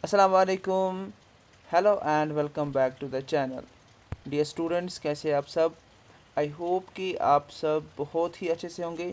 अस्सलाम वालेकुम। Hello and welcome back to the channel. Dear students, कैसे हैं आप सब? आई होप कि आप सब बहुत ही अच्छे से होंगे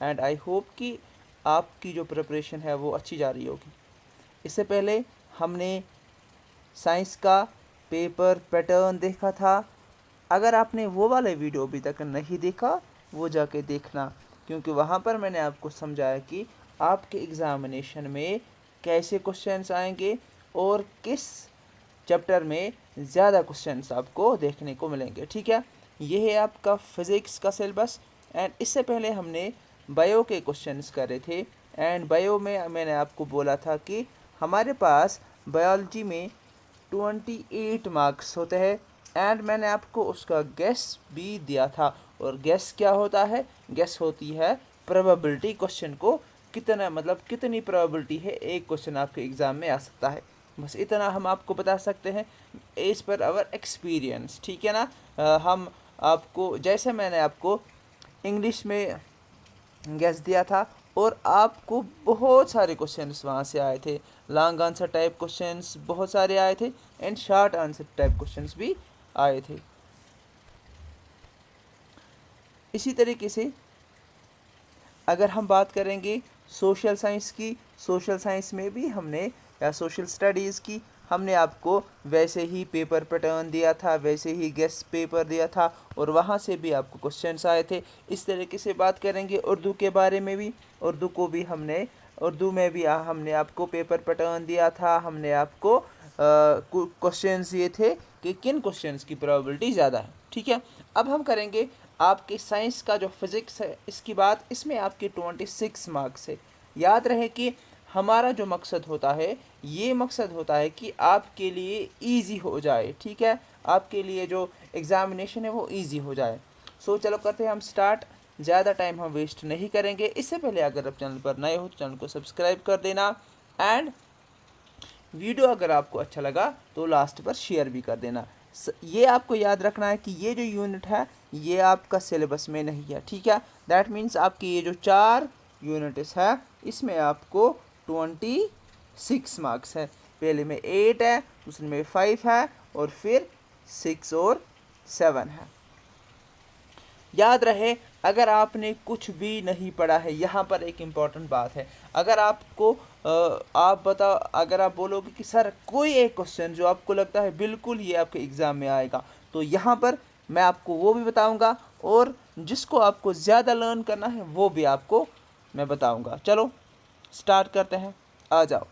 एंड आई होप कि आपकी जो प्रिपरेशन है वो अच्छी जा रही होगी। इससे पहले हमने साइंस का पेपर पैटर्न देखा था। अगर आपने वो वाले वीडियो अभी तक नहीं देखा, वो जाके देखना, क्योंकि वहाँ पर मैंने आपको समझाया कि आपके एग्ज़ामिनेशन में कैसे क्वेश्चंस आएंगे और किस चैप्टर में ज़्यादा क्वेश्चंस आपको देखने को मिलेंगे। ठीक है, ये है आपका फ़िज़िक्स का सिलेबस। एंड इससे पहले हमने बायो के क्वेश्चंस करे थे। एंड बायो में मैंने आपको बोला था कि हमारे पास बायोलॉजी में 28 मार्क्स होते हैं। एंड मैंने आपको उसका गेस भी दिया था। और गेस क्या होता है? गेस होती है प्रोबेबिलिटी, क्वेश्चन को कितना, मतलब कितनी प्रोबेबिलिटी है एक क्वेश्चन आपके एग्ज़ाम में आ सकता है। बस इतना हम आपको बता सकते हैं एज पर आवर एक्सपीरियंस। ठीक है ना? हम आपको, जैसे मैंने आपको इंग्लिश में गैस दिया था और आपको बहुत सारे क्वेश्चंस वहाँ से आए थे। लॉन्ग आंसर टाइप क्वेश्चंस बहुत सारे आए थे and short answer type questions भी आए थे। इसी तरीके से अगर हम बात करेंगे सोशल साइंस की, सोशल साइंस में भी हमने, या सोशल स्टडीज़ की, हमने आपको वैसे ही पेपर पैटर्न दिया था, वैसे ही गेस्ट पेपर दिया था और वहाँ से भी आपको क्वेश्चंस आए थे। इस तरीके से बात करेंगे उर्दू के बारे में भी। उर्दू को भी हमने, उर्दू में भी हमने आपको पेपर पैटर्न दिया था। हमने आपको क्वेश्चंस दिए थे कि किन क्वेश्चंस की प्रोबेबिलिटी ज़्यादा है। ठीक है, अब हम करेंगे आपके साइंस का जो फिज़िक्स है इसकी बात। इसमें आपके 26 मार्क्स है। याद रहे कि हमारा जो मकसद होता है, ये मकसद होता है कि आपके लिए इजी हो जाए। ठीक है, आपके लिए जो एग्ज़ामिनेशन है वो इजी हो जाए। सो चलो करते हैं हम स्टार्ट। ज़्यादा टाइम हम वेस्ट नहीं करेंगे। इससे पहले अगर आप चैनल पर नए हो तो चैनल को सब्सक्राइब कर देना एंड वीडियो अगर आपको अच्छा लगा तो लास्ट पर शेयर भी कर देना। ये आपको याद रखना है कि ये जो यूनिट है ये आपका सिलेबस में नहीं है। ठीक है, दैट मीन्स आपकी ये जो 4 यूनिट्स है इसमें आपको 26 मार्क्स है। पहले में 8 है, दूसरे में 5 है और फिर 6 और 7 है। याद रहे, अगर आपने कुछ भी नहीं पढ़ा है, यहाँ पर एक इम्पॉर्टेंट बात है। अगर आपको आप बताओ, अगर आप बोलोगे कि सर कोई एक क्वेश्चन जो आपको लगता है बिल्कुल ये आपके एग्ज़ाम में आएगा, तो यहाँ पर मैं आपको वो भी बताऊँगा और जिसको आपको ज़्यादा लर्न करना है वो भी आपको मैं बताऊँगा। चलो स्टार्ट करते हैं, आ जाओ।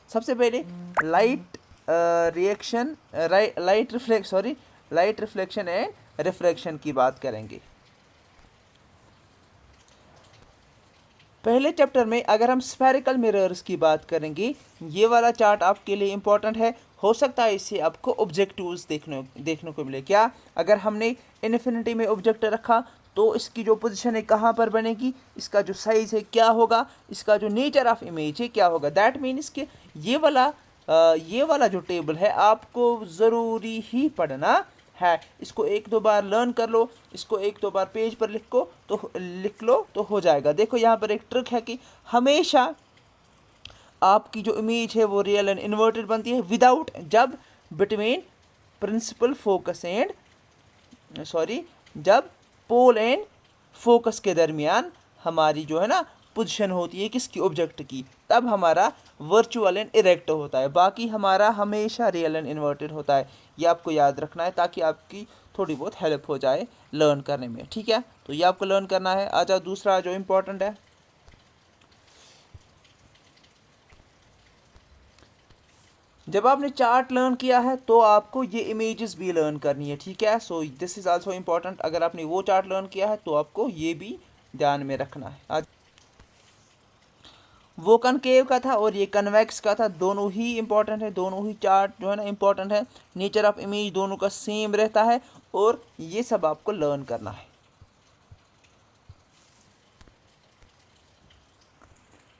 सबसे पहले light reaction, light reflection and refraction की बात करेंगे। पहले चैप्टर में अगर हम स्फेरिकल मिरर्स की बात करेंगे, ये वाला चार्ट आपके लिए इम्पोर्टेंट है। हो सकता है इससे आपको ऑब्जेक्टिव्स देखने को मिले। क्या? अगर हमने इन्फिनिटी में ऑब्जेक्ट रखा तो इसकी जो पोजीशन है कहाँ पर बनेगी, इसका जो साइज़ है क्या होगा, इसका जो नेचर ऑफ इमेज है क्या होगा। दैट मीन्स कि ये वाला जो टेबल है आपको ज़रूरी ही पढ़ना है। इसको एक दो बार लर्न कर लो, इसको एक दो बार पेज पर लिख लो तो हो जाएगा। देखो यहाँ पर एक ट्रिक है कि हमेशा आपकी जो इमेज है वो रियल एंड इन्वर्टेड बनती है विदाउट, जब बिटवीन प्रिंसिपल फोकस एंड जब पोल एंड फोकस के दरमियान हमारी जो है ना पोजीशन होती है किसकी, ऑब्जेक्ट की, तब हमारा वर्चुअल एंड इरेक्ट होता है। बाकी हमारा हमेशा रियल एंड इन्वर्टेड होता है। ये आपको याद रखना है ताकि आपकी थोड़ी बहुत हेल्प हो जाए लर्न करने में। ठीक है, तो ये आपको लर्न करना है। आ जाओ दूसरा जो इम्पोर्टेंट है, जब आपने चार्ट लर्न किया है तो आपको ये इमेजेस भी लर्न करनी है। ठीक है, so this is also important. अगर आपने वो चार्ट लर्न किया है तो आपको ये भी ध्यान में रखना है। आज वो कनकेव का था और ये कन्वेक्स का था, दोनों ही इम्पोर्टेंट है। दोनों ही चार्ट जो है ना इम्पोर्टेंट है। नेचर ऑफ इमेज दोनों का सेम रहता है और ये सब आपको लर्न करना है।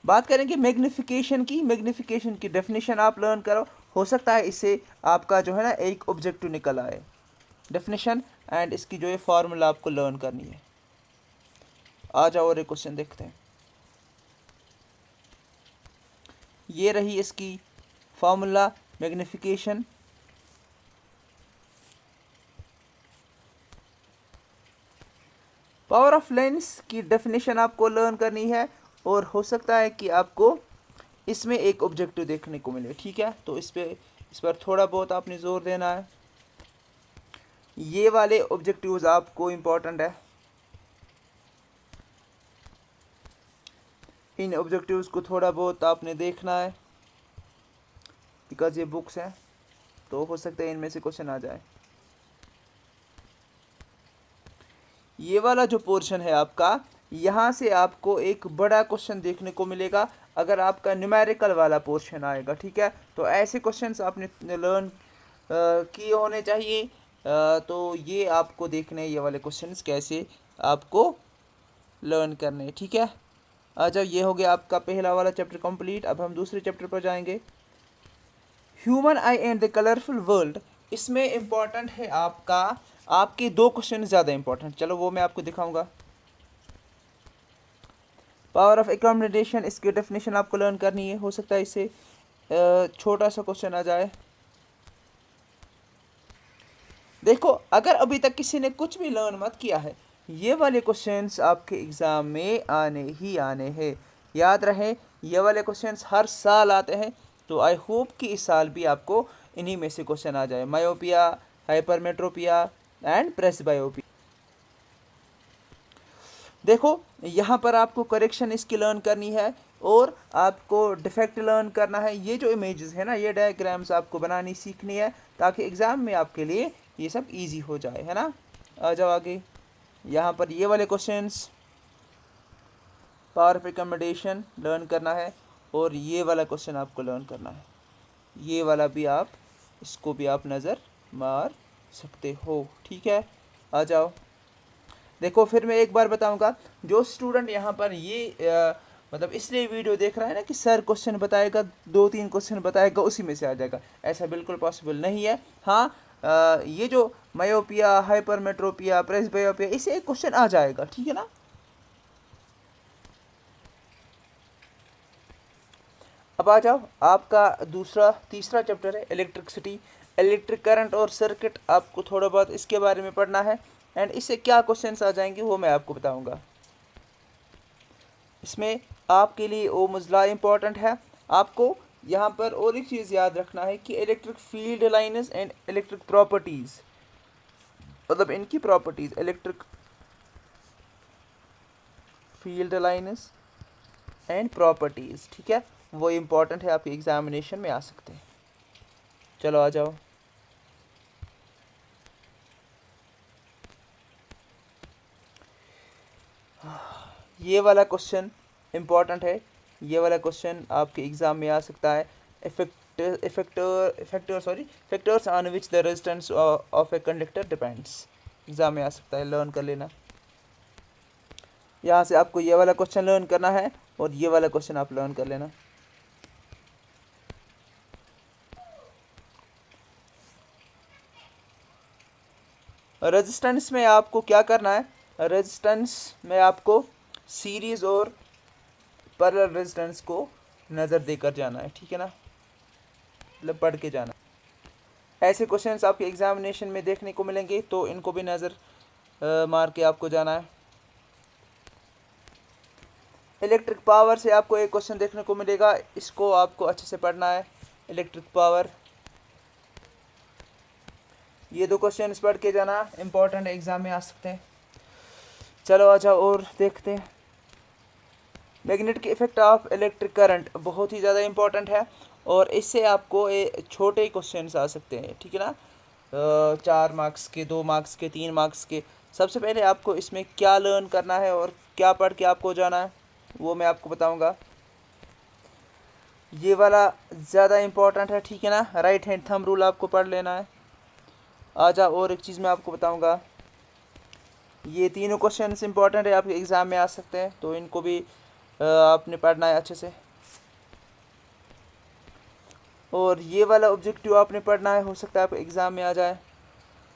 बात करेंगे मैग्निफिकेशन की। मैग्निफिकेशन की डेफिनेशन आप लर्न करो, हो सकता है इससे आपका जो है ना एक ऑब्जेक्टिव निकल आए। डेफिनेशन एंड इसकी जो है फॉर्मूला आपको लर्न करनी है। आ जाओ और एक क्वेश्चन देखते हैं। ये रही इसकी formula, magnification. Power of lens की डेफिनेशन आपको लर्न करनी है और हो सकता है कि आपको इसमें एक ऑब्जेक्टिव देखने को मिले, ठीक है। तो इस पर थोड़ा बहुत आपने ज़ोर देना है। ये वाले ऑब्जेक्टिव्स आपको इम्पोर्टेंट है, इन ऑब्जेक्टिव्स को थोड़ा बहुत आपने देखना है, बिकॉज ये बुक्स हैं तो हो सकता है इनमें से क्वेश्चन आ जाए। ये वाला जो पोर्शन है आपका, यहाँ से आपको एक बड़ा क्वेश्चन देखने को मिलेगा अगर आपका न्यूमेरिकल वाला पोर्शन आएगा, ठीक है। तो ऐसे क्वेश्चंस आपने लर्न किए होने चाहिए। तो ये आपको देखने हैं ये वाले क्वेश्चंस कैसे आपको लर्न करने, ठीक है। अच्छा, ये हो गया आपका पहला वाला चैप्टर कंप्लीट। अब हम दूसरे चैप्टर पर जाएंगे, human I and the colourful world. इसमें इम्पॉर्टेंट है आपका, आपके दो क्वेश्चन ज़्यादा इंपॉर्टेंट, चलो वो मैं आपको दिखाऊंगा। पावर ऑफ एकोमोडेशन, इसकी डेफिनेशन आपको लर्न करनी है। हो सकता है इससे छोटा सा क्वेश्चन आ जाए। देखो, अगर अभी तक किसी ने कुछ भी लर्न मत किया है, ये वाले क्वेश्चंस आपके एग्ज़ाम में आने ही आने हैं। याद रहे, ये वाले क्वेश्चंस हर साल आते हैं, तो आई होप कि इस साल भी आपको इन्हीं में से क्वेश्चन आ जाए। Myopia, hypermetropia and presbyopia. देखो, यहाँ पर आपको करेक्शन इसकी लर्न करनी है और आपको डिफेक्ट लर्न करना है। ये जो इमेजेस है ना, ये डायग्राम्स आपको बनानी सीखनी है ताकि एग्ज़ाम में आपके लिए ये सब इजी हो जाए, है ना। आ जाओ आगे। यहाँ पर ये वाले questions, power of accommodation learn करना है और ये वाला क्वेश्चन आपको लर्न करना है। ये वाला भी आप, इसको भी आप नज़र मार सकते हो, ठीक है। आ जाओ। देखो, फिर मैं एक बार बताऊंगा, जो स्टूडेंट यहाँ पर ये मतलब इसलिए वीडियो देख रहा है ना कि सर क्वेश्चन बताएगा, 2-3 क्वेश्चन बताएगा, उसी में से आ जाएगा, ऐसा बिल्कुल पॉसिबल नहीं है। हाँ, ये जो मायोपिया, हाइपरमेट्रोपिया, प्रेसबायोपिया, इससे एक क्वेश्चन आ जाएगा, ठीक है ना। अब आ जाओ, आपका तीसरा चैप्टर है इलेक्ट्रिसिटी, इलेक्ट्रिक करंट और सर्किट। आपको थोड़ा बहुत इसके बारे में पढ़ना है एंड इससे क्या क्वेश्चंस आ जाएंगे वो मैं आपको बताऊंगा। इसमें आपके लिए ओ मज़ला इम्पॉर्टेंट है। आपको यहाँ पर और एक चीज़ याद रखना है कि electric field lines and electric properties, मतलब इनकी properties, electric field lines and properties, ठीक है, वो इम्पॉर्टेंट है, आपके एग्जामिनेशन में आ सकते हैं। चलो आ जाओ। ये वाला क्वेश्चन इम्पॉर्टेंट है, ये वाला क्वेश्चन आपके एग्ज़ाम में आ सकता है। Factors on which the resistance of a conductor depends, exam में आ सकता है, लर्न कर लेना। यहाँ से आपको ये वाला क्वेश्चन लर्न करना है और ये वाला क्वेश्चन आप लर्न कर लेना। रेजिस्टेंस में आपको क्या करना है, रेजिस्टेंस में आपको सीरीज़ और पैरेलल रेजिस्टेंस को नज़र देकर जाना है, ठीक है ना, मतलब पढ़ के जाना। ऐसे क्वेश्चंस आपके एग्जामिनेशन में देखने को मिलेंगे, तो इनको भी नज़र मार के आपको जाना है। इलेक्ट्रिक पावर से आपको एक क्वेश्चन देखने को मिलेगा, इसको आपको अच्छे से पढ़ना है। इलेक्ट्रिक पावर, ये दो क्वेश्चन पढ़ के जाना, इम्पोर्टेंट एग्ज़ाम में आ सकते हैं। चलो आ जाओ और देखते हैं। Magnetic effect of electric current बहुत ही ज़्यादा इम्पोर्टेंट है और इससे आपको छोटे क्वेश्चन आ सकते हैं, ठीक है ना, 4 मार्क्स के, 2 मार्क्स के, 3 मार्क्स के। सबसे पहले आपको इसमें क्या लर्न करना है और क्या पढ़ के आपको जाना है वो मैं आपको बताऊंगा। ये वाला ज़्यादा इम्पोर्टेंट है, ठीक है ना, राइट हैंड थंब रूल आपको पढ़ लेना है। आ जाओ, और एक चीज़ मैं आपको बताऊंगा, ये तीनों क्वेश्चन इंपॉर्टेंट है, आपके एग्ज़ाम में आ सकते हैं, तो इनको भी आपने पढ़ना है अच्छे से। और ये वाला ऑब्जेक्टिव आपने पढ़ना है, हो सकता है आपको एग्ज़ाम में आ जाए।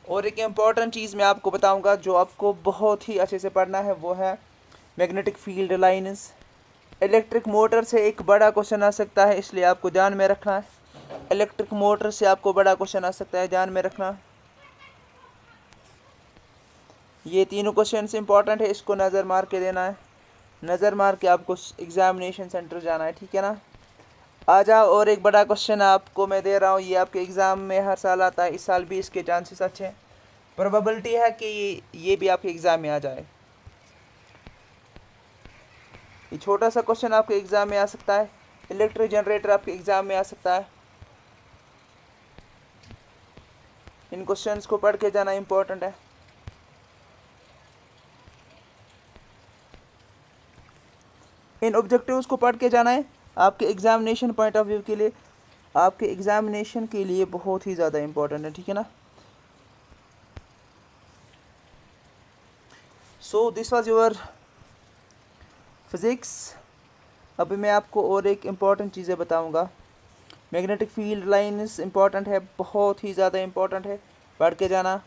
और एक इम्पॉर्टेंट चीज़ मैं आपको बताऊंगा जो आपको बहुत ही अच्छे से पढ़ना है, वो है magnetic field lines. Electric motor से एक बड़ा क्वेश्चन आ सकता है, इसलिए आपको ध्यान में रखना है। इलेक्ट्रिक मोटर से आपको बड़ा क्वेश्चन आ सकता है, ध्यान में रखना। ये तीनों क्वेश्चन इंपॉर्टेंट है, इसको नज़र मार के देना है, नज़र मार के आपको एग्जामिनेशन सेंटर जाना है, ठीक है ना। आ जाओ, और एक बड़ा क्वेश्चन आपको मैं दे रहा हूँ, ये आपके एग्ज़ाम में हर साल आता है, इस साल भी इसके चांसेस अच्छे हैं, प्रोबेबिलिटी है कि ये भी आपके एग्ज़ाम में आ जाए। ये छोटा सा क्वेश्चन आपके एग्ज़ाम में आ सकता है, इलेक्ट्रिक जनरेटर आपके एग्ज़ाम में आ सकता है। इन क्वेश्चंस को पढ़ के जाना इम्पोर्टेंट है। इन ऑब्जेक्टिव्स को पढ़ के जाना है, आपके एग्जामिनेशन पॉइंट ऑफ व्यू के लिए, आपके एग्जामिनेशन के लिए बहुत ही ज़्यादा इम्पोर्टेंट है, ठीक है ना। So this was your physics. अभी मैं आपको और एक इम्पॉर्टेंट चीज़ें बताऊंगा। मैग्नेटिक फील्ड लाइन्स इम्पॉर्टेंट है, बहुत ही ज़्यादा इम्पॉर्टेंट है, पढ़ के जाना।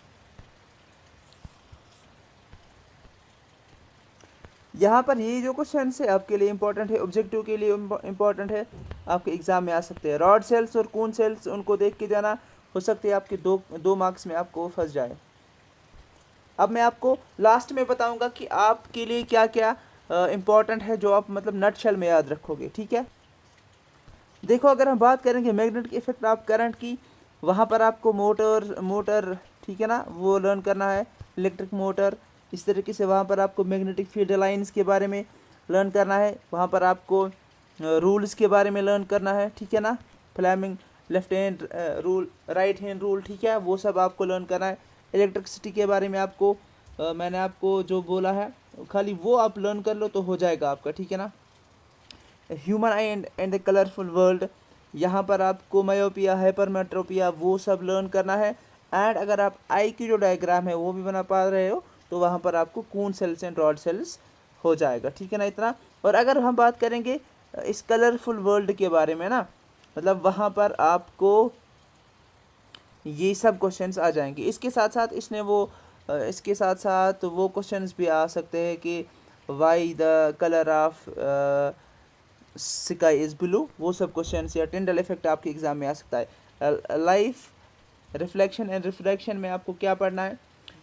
यहाँ पर ये जो क्वेश्चन है आपके लिए इम्पोर्टेंट है, ऑब्जेक्टिव के लिए इम्पोर्टेंट है, आपके एग्ज़ाम में आ सकते हैं। रॉड सेल्स और कून सेल्स, उनको देख के जाना, हो सकते हैं आपके दो मार्क्स में आपको फंस जाए। अब मैं आपको लास्ट में बताऊंगा कि आपके लिए क्या क्या इम्पोर्टेंट है, जो आप मतलब नटशेल में याद रखोगे, ठीक है। देखो, अगर हम बात करेंगे मैग्नेटिक इफेक्ट ऑफ करंट की, वहाँ पर आपको मोटर ठीक है ना, वो लर्न करना है, इलेक्ट्रिक मोटर। इस तरीके से वहाँ पर आपको मैग्नेटिक फील्ड लाइंस के बारे में लर्न करना है, वहाँ पर आपको रूल्स के बारे में लर्न करना है, ठीक है ना। Fleming left hand rule, right hand rule, ठीक है, वो सब आपको लर्न करना है। इलेक्ट्रिसिटी के बारे में आपको मैंने आपको जो बोला है, खाली वो आप लर्न कर लो तो हो जाएगा आपका, ठीक है ना। Human I and the colourful world, यहाँ पर आपको मायोपिया, हाइपरमेट्रोपिया, वो सब लर्न करना है। एंड अगर आप आई की जो डायग्राम है वो भी बना पा रहे हो तो वहाँ पर आपको कून सेल्स एंड रॉड सेल्स हो जाएगा, ठीक है ना, इतना। और अगर हम बात करेंगे इस कलरफुल वर्ल्ड के बारे में ना, मतलब वहाँ पर आपको ये सब क्वेश्चंस आ जाएंगे। इसके साथ साथ इसके साथ साथ वो क्वेश्चंस भी आ सकते हैं कि why the colour of sky is blue, वो सब क्वेश्चंस, या टिंडल इफेक्ट आपके एग्ज़ाम में आ सकता है। लाइफ रिफ्लेक्शन एंड रिफ्रैक्शन में आपको क्या पढ़ना है,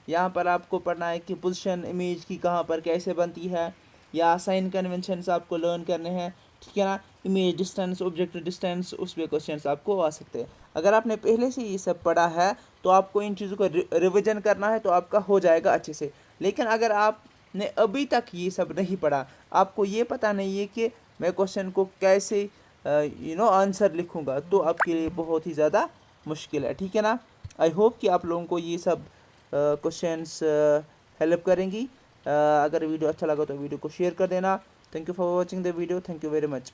यहाँ पर आपको पढ़ना है कि पोजीशन इमेज की कहाँ पर कैसे बनती है, या साइन कन्वेंशंस आपको लर्न करने हैं, ठीक है ना। इमेज डिस्टेंस, ऑब्जेक्ट डिस्टेंस, उसमें क्वेश्चंस आपको आ सकते हैं। अगर आपने पहले से ये सब पढ़ा है तो आपको इन चीज़ों को रिविजन करना है, तो आपका हो जाएगा अच्छे से। लेकिन अगर आपने अभी तक ये सब नहीं पढ़ा, आपको ये पता नहीं है कि मैं क्वेश्चन को कैसे आंसर लिखूँगा, तो आपके लिए बहुत ही ज़्यादा मुश्किल है, ठीक है ना। आई होप कि आप लोगों को ये सब क्वेश्चंस हेल्प करेंगी। अगर वीडियो अच्छा लगा तो वीडियो को शेयर कर देना। Thank you for watching the video, thank you very much.